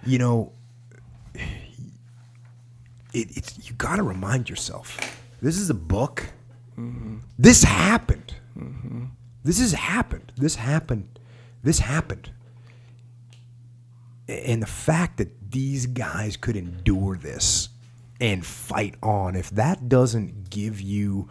you know, it's you got to remind yourself. This is a book. Mm-hmm. This happened. Mm-hmm. This has happened. This happened. This happened. And the fact that these guys could endure this and fight on, if that doesn't give you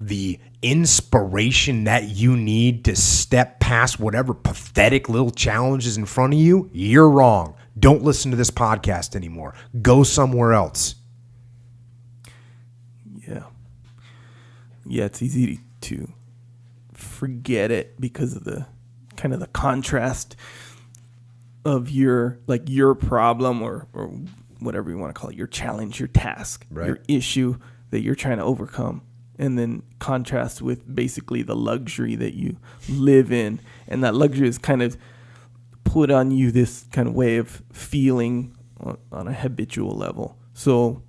the inspiration that you need to step past whatever pathetic little challenges in front of you, you're wrong. Don't listen to this podcast anymore. Go somewhere else. Yeah. Yeah, it's easy to forget it because of the kind of the contrast of your problem or whatever you want to call it, your challenge, your task, right, your issue that you're trying to overcome, and then contrast with basically the luxury that you live in. And that luxury is kind of put on you this kind of way of feeling on a habitual level. So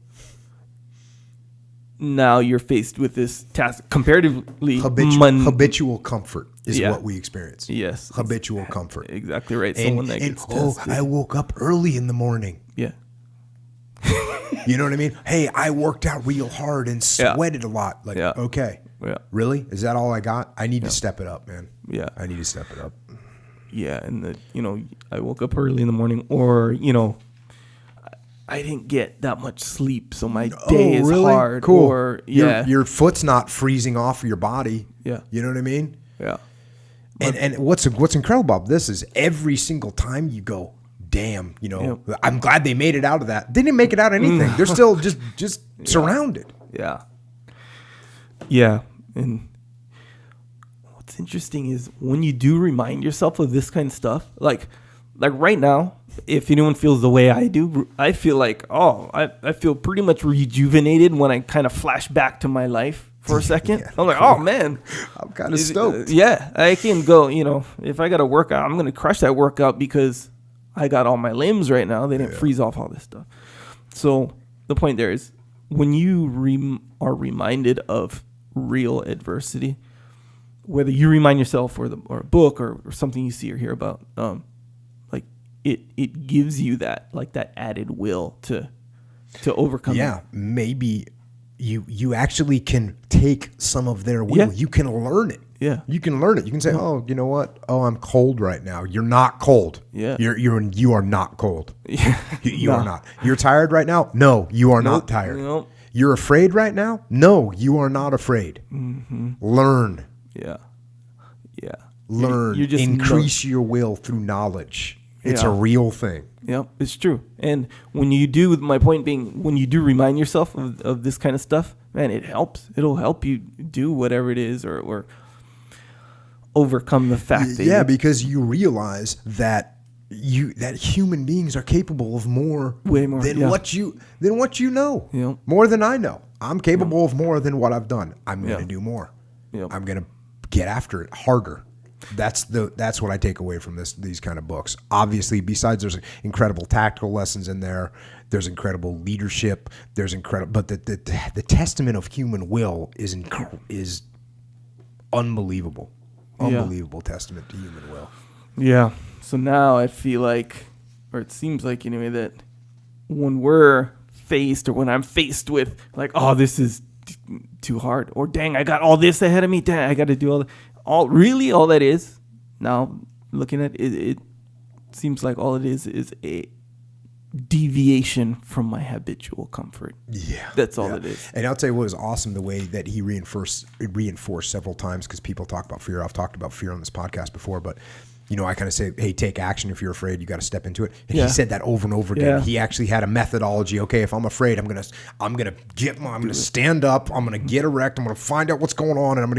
now you're faced with this task comparatively habitual comfort is what we experience. Yes. Habitual comfort. Exactly right. Someone that gets tested. I woke up early in the morning. Yeah. You know what I mean? Hey, I worked out real hard and sweated a lot. Like, okay. Yeah. Really? Is that all I got? I need to step it up, man. Yeah. I need to step it up. Yeah. And I woke up early in the morning, or, I didn't get that much sleep, so my day is hard. Cool. Or your foot's not freezing off your body. Yeah. You know what I mean? Yeah. And what's incredible about this is every single time you go, damn, I'm glad they made it out of that. They didn't make it out of anything. They're still just surrounded. Yeah. Yeah. And what's interesting is when you do remind yourself of this kind of stuff, like right now, if anyone feels the way I do, I feel like, I feel pretty much rejuvenated when I kind of flash back to my life for a second. I'm like, oh, man. I'm kind of stoked. I can go, if I got to work out, I'm going to crush that workout because I got all my limbs right now. They didn't freeze off all this stuff. So the point there is when you are reminded of real adversity, whether you remind yourself or a book or something you see or hear about, it gives you that added will to overcome. Yeah, maybe you actually can take some of their will. Yeah. You can learn it. Yeah, you can learn it. You can say, "Oh, you know what? Oh, I'm cold right now." You're not cold. Yeah, you are not cold. Yeah. You are not. You're tired right now. No, you are not tired. Nope. You're afraid right now. No, you are not afraid. Mm-hmm. Learn. Yeah. Learn. You just increase your will through knowledge. It's a real thing. Yep, it's true. And when you do, my point being, when you do remind yourself of this kind of stuff, man, it helps. It'll help you do whatever it is or overcome the fact that because you realize that human beings are capable of way more than what you know. Yep. More than I know. I'm capable of more than what I've done. I'm going to do more. Yep. I'm going to get after it harder. That's what I take away from these kind of books. Obviously, besides there's incredible tactical lessons in there, there's incredible leadership, but the testament of human will is unbelievable. Unbelievable testament to human will. Yeah. So now I feel like, or it seems like anyway, that when we're faced, or when I'm faced with like, oh, this is too hard, or dang, I got all this ahead of me, dang, I got to do all that is, now looking at it, it seems like all it is a deviation from my habitual comfort. Yeah. That's all it is. And I'll tell you what was awesome, the way that he reinforced several times, because people talk about fear. I've talked about fear on this podcast before, but I kind of say, hey, take action. If you're afraid, you got to step into it. And he said that over and over again. Yeah. He actually had a methodology. Okay, if I'm afraid, I'm gonna stand up. I'm gonna get erect. I'm gonna find out what's going on, and I'm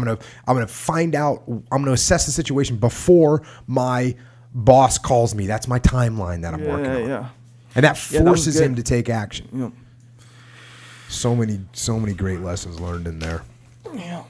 gonna assess the situation before my boss calls me. That's my timeline that I'm working on. Yeah. And that forces him to take action. Yeah. So many great lessons learned in there. Yeah.